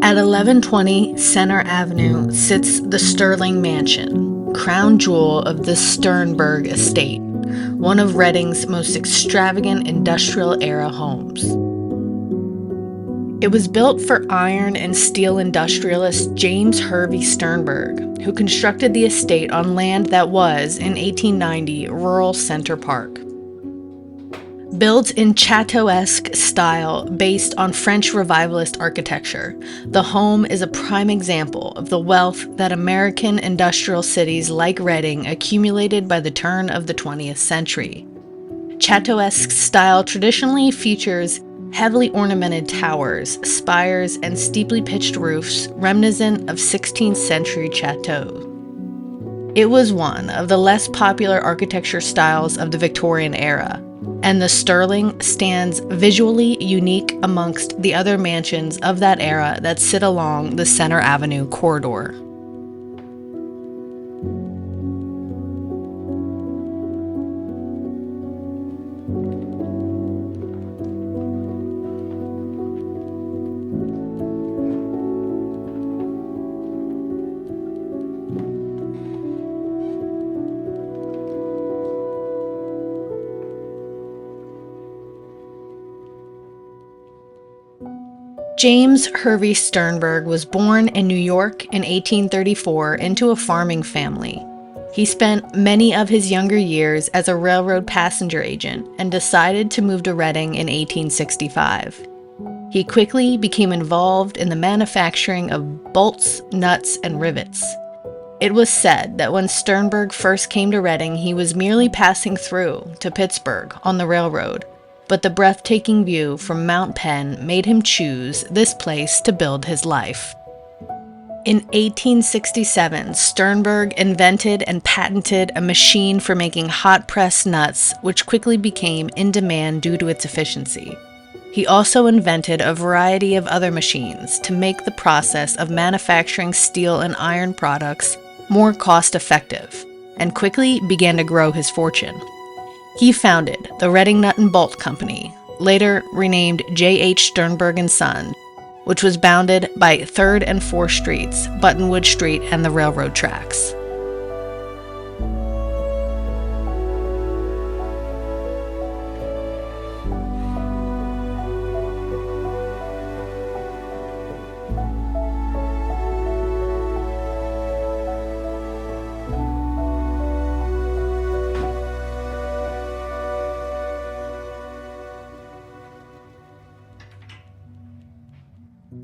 At 1120 Center Avenue sits the Stirling Mansion, crown jewel of the Sternbergh Estate, one of Reading's most extravagant industrial-era homes. It was built for iron and steel industrialist James Hervey Sternberg, who constructed the estate on land that was, in 1890, rural Center Park. Built in Châteauesque-style based on French revivalist architecture, the home is a prime example of the wealth that American industrial cities like Reading accumulated by the turn of the 20th century. Châteauesque-style traditionally features heavily ornamented towers, spires, and steeply pitched roofs reminiscent of 16th century chateaux. It was one of the less popular architecture styles of the Victorian era, and the Stirling stands visually unique amongst the other mansions of that era that sit along the Center Avenue corridor. James Hervey Sternberg was born in New York in 1834 into a farming family. He spent many of his younger years as a railroad passenger agent and decided to move to Reading in 1865. He quickly became involved in the manufacturing of bolts, nuts, and rivets. It was said that when Sternberg first came to Reading, he was merely passing through to Pittsburgh on the railroad, but the breathtaking view from Mount Penn made him choose this place to build his life. In 1867, Sternberg invented and patented a machine for making hot-pressed nuts, which quickly became in demand due to its efficiency. He also invented a variety of other machines to make the process of manufacturing steel and iron products more cost-effective, and quickly began to grow his fortune. He founded the Reading Nut and Bolt Company, later renamed J.H. Sternberg & Son, which was bounded by 3rd and 4th Streets, Buttonwood Street, and the railroad tracks.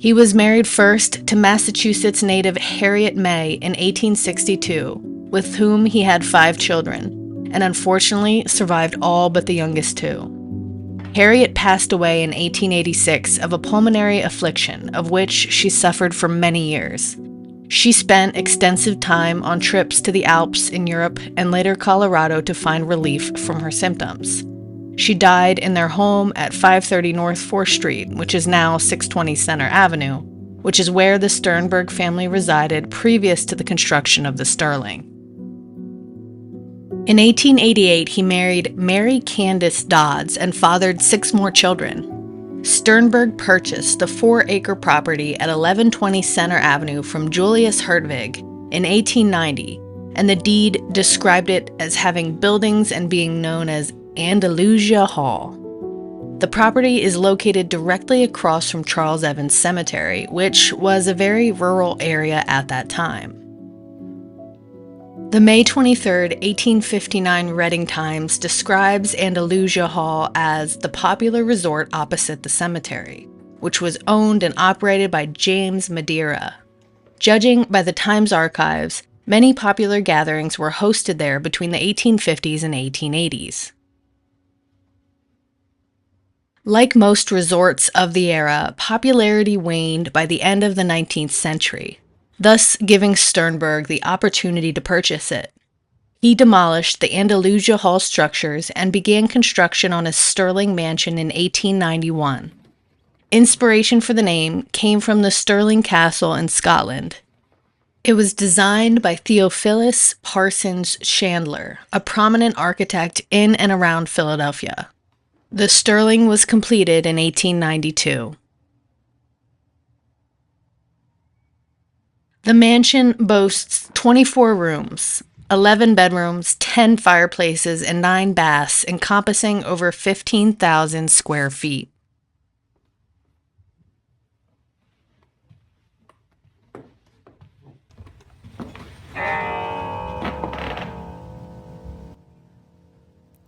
He was married first to Massachusetts native Harriet May in 1862, with whom he had 5 children, and unfortunately survived all but the youngest 2. Harriet passed away in 1886 of a pulmonary affliction of which she suffered for many years. She spent extensive time on trips to the Alps in Europe and later Colorado to find relief from her symptoms. She died in their home at 530 North 4th Street, which is now 620 Center Avenue, which is where the Sternberg family resided previous to the construction of the Stirling. In 1888, he married Mary Candace Dodds and fathered 6 more children. Sternberg purchased the 4-acre property at 1120 Center Avenue from Julius Hertwig in 1890, and the deed described it as having buildings and being known as Andalusia Hall. The property is located directly across from Charles Evans Cemetery, which was a very rural area at that time. The May 23, 1859 Reading Times describes Andalusia Hall as the popular resort opposite the cemetery, which was owned and operated by James Madeira. Judging by the Times archives, many popular gatherings were hosted there between the 1850s and 1880s. Like most resorts of the era, popularity waned by the end of the 19th century, thus giving Sternberg the opportunity to purchase it. He demolished the Andalusia Hall structures and began construction on his Stirling Mansion in 1891. Inspiration for the name came from the Stirling Castle in Scotland. It was designed by Theophilus Parsons Chandler, a prominent architect in and around Philadelphia. The Stirling was completed in 1892. The mansion boasts 24 rooms, 11 bedrooms, 10 fireplaces, and 9 baths, encompassing over 15,000 square feet.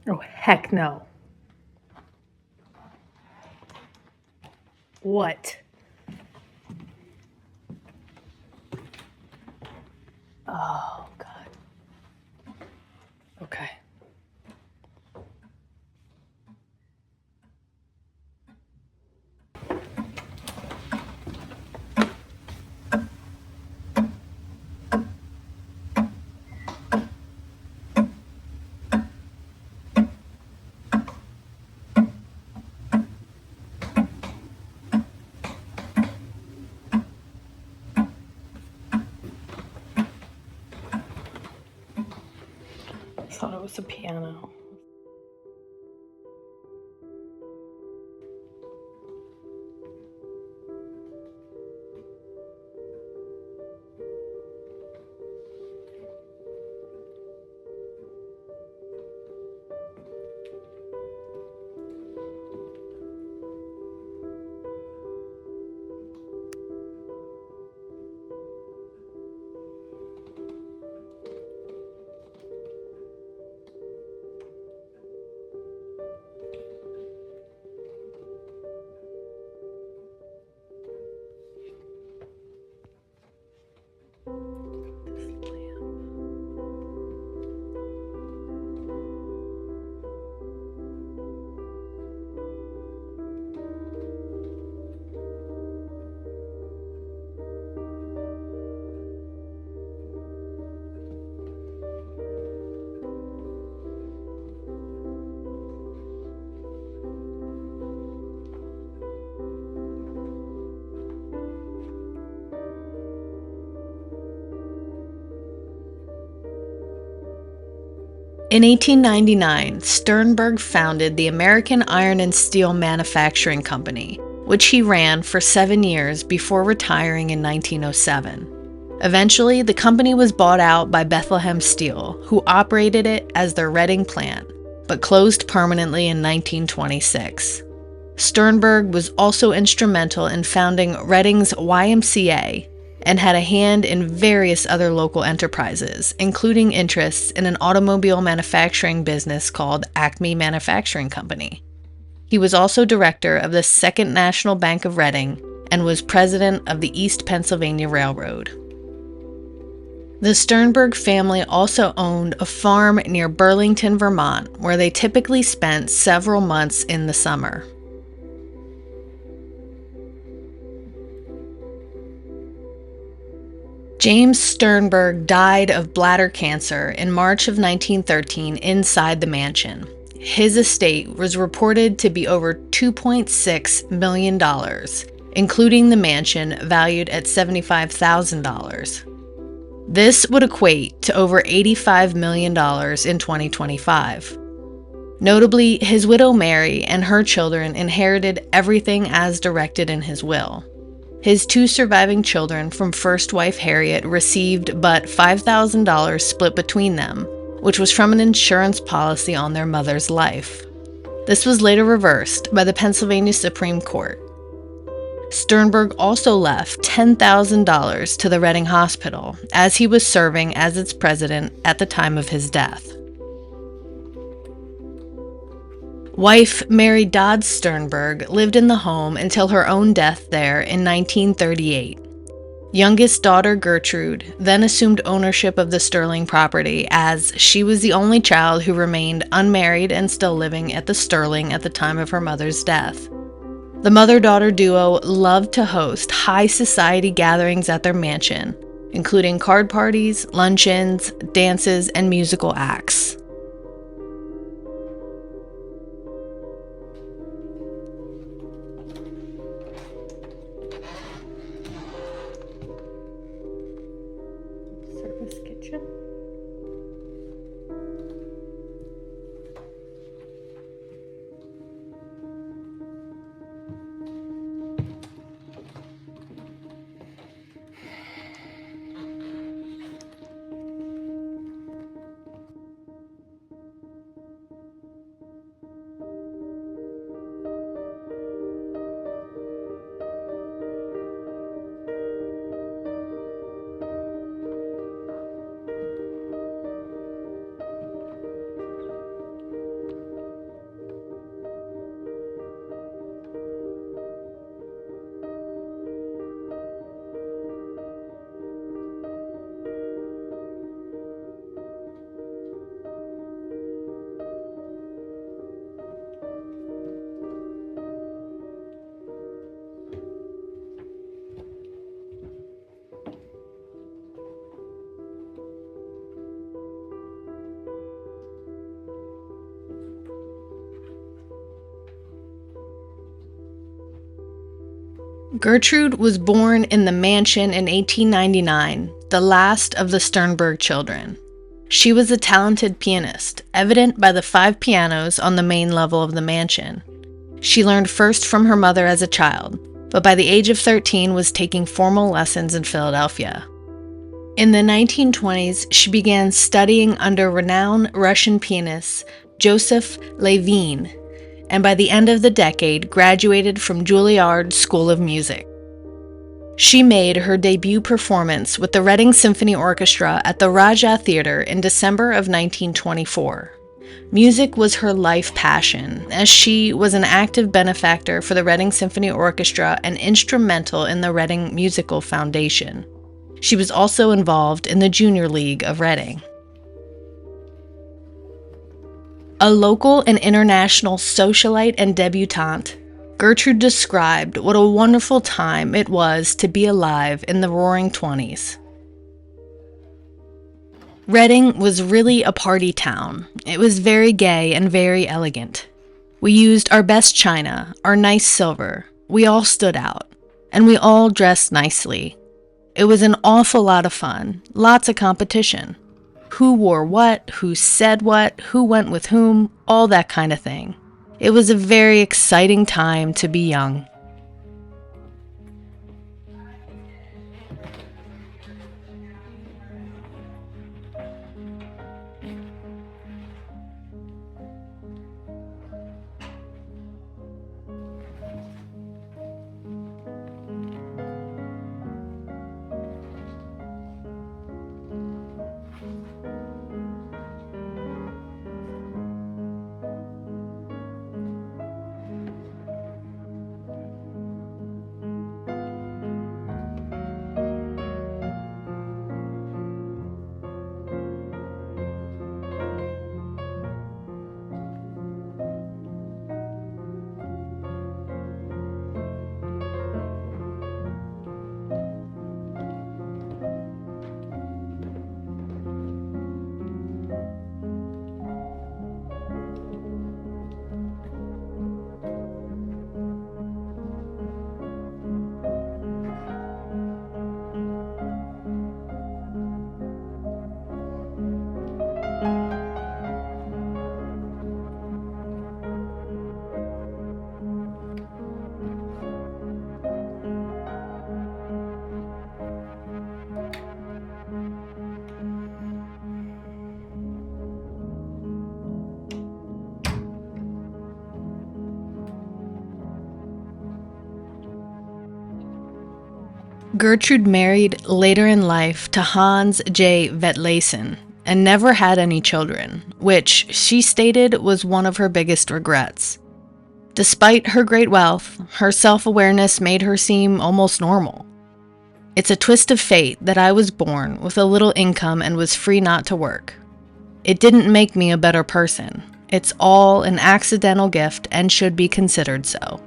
Oh, heck no. What? Oh, God. Okay. I thought it was a piano. In 1899, Sternberg founded the American Iron and Steel Manufacturing Company, which he ran for 7 years before retiring in 1907. Eventually, the company was bought out by Bethlehem Steel, who operated it as their Reading plant, but closed permanently in 1926. Sternberg was also instrumental in founding Reading's YMCA, and had a hand in various other local enterprises, including interests in an automobile manufacturing business called Acme Manufacturing Company. He was also director of the Second National Bank of Reading and was president of the East Pennsylvania Railroad. The Sternberg family also owned a farm near Burlington, Vermont, where they typically spent several months in the summer. James Sternberg died of bladder cancer in March of 1913 inside the mansion. His estate was reported to be over $2.6 million, including the mansion valued at $75,000. This would equate to over $85 million in 2025. Notably, his widow Mary and her children inherited everything as directed in his will. His 2 surviving children from first wife Harriet received but $5,000 split between them, which was from an insurance policy on their mother's life. This was later reversed by the Pennsylvania Supreme Court. Sternberg also left $10,000 to the Reading Hospital, as he was serving as its president at the time of his death. Wife Mary Dodds Sternberg lived in the home until her own death there in 1938. Youngest daughter Gertrude then assumed ownership of the Stirling property, as she was the only child who remained unmarried and still living at the Stirling at the time of her mother's death. The mother-daughter duo loved to host high society gatherings at their mansion, including card parties, luncheons, dances, and musical acts. Service kitchen. Gertrude was born in the mansion in 1899, the last of the Sternberg children. She was a talented pianist, evident by the 5 pianos on the main level of the mansion. She learned first from her mother as a child, but by the age of 13 was taking formal lessons in Philadelphia. In the 1920s, she began studying under renowned Russian pianist Joseph Levine, and by the end of the decade graduated from Juilliard School of Music. She made her debut performance with the Reading Symphony Orchestra at the Raja Theatre in December of 1924. Music was her life passion, as she was an active benefactor for the Reading Symphony Orchestra and instrumental in the Reading Musical Foundation. She was also involved in the Junior League of Reading. A local and international socialite and debutante, Gertrude described what a wonderful time it was to be alive in the Roaring '20s. Reading was really a party town. It was very gay and very elegant. We used our best china, our nice silver. We all stood out, and we all dressed nicely. It was an awful lot of fun, lots of competition. Who wore what, who said what, who went with whom, all that kind of thing. It was a very exciting time to be young. Gertrude married later in life to Hans J. Vetlesen and never had any children, which she stated was one of her biggest regrets. Despite her great wealth, her self-awareness made her seem almost normal. It's a twist of fate that I was born with a little income and was free not to work. It didn't make me a better person. It's all an accidental gift and should be considered so.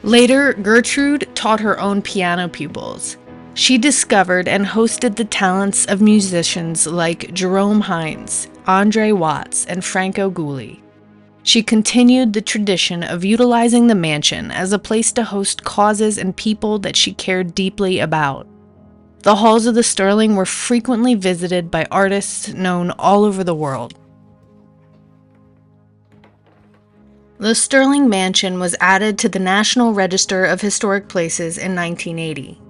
Later, Gertrude taught her own piano pupils. She discovered and hosted the talents of musicians like Jerome Hines, Andre Watts, and Franco Gulli. She continued the tradition of utilizing the mansion as a place to host causes and people that she cared deeply about. The halls of the Stirling were frequently visited by artists known all over the world. The Stirling Mansion was added to the National Register of Historic Places in 1980.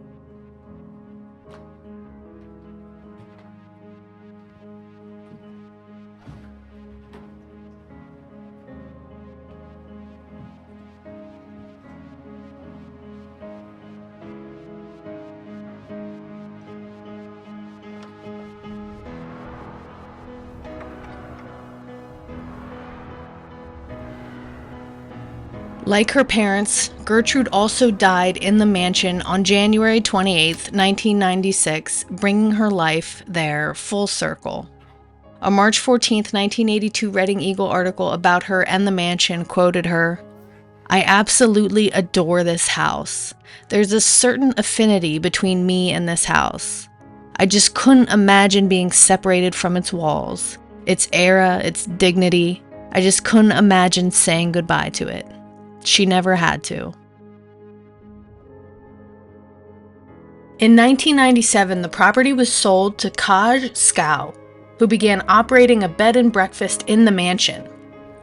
Like her parents, Gertrude also died in the mansion on January 28, 1996, bringing her life there full circle. A March 14, 1982 Reading Eagle article about her and the mansion quoted her, "I absolutely adore this house. There's a certain affinity between me and this house. I just couldn't imagine being separated from its walls, its era, its dignity. I just couldn't imagine saying goodbye to it." She never had to. In 1997, the property was sold to Châteauesque-style, who began operating a bed and breakfast in the mansion.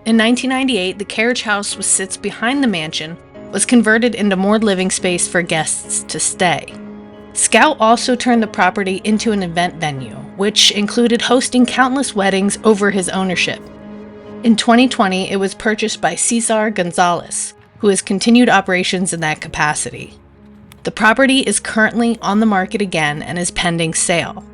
In 1998, the carriage house, which sits behind the mansion, was converted into more living space for guests to stay. Scout also turned the property into an event venue, which included hosting countless weddings over his ownership. In 2020, it was purchased by Cesar Gonzalez, who has continued operations in that capacity. The property is currently on the market again and is pending sale.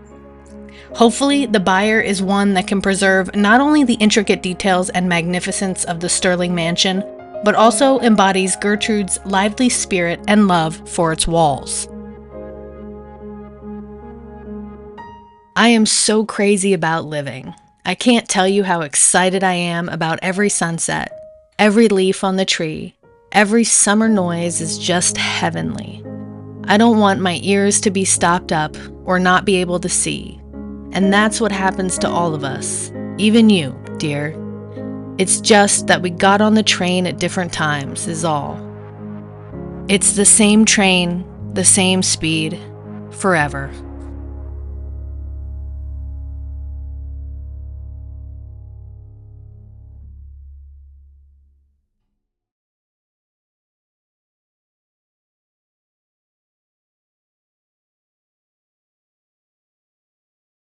Hopefully, the buyer is one that can preserve not only the intricate details and magnificence of the Stirling Mansion, but also embodies Gertrude's lively spirit and love for its walls. I am so crazy about living. I can't tell you how excited I am about every sunset, every leaf on the tree, every summer noise is just heavenly. I don't want my ears to be stopped up or not be able to see. And that's what happens to all of us, even you, dear. It's just that we got on the train at different times, is all. It's the same train, the same speed, forever.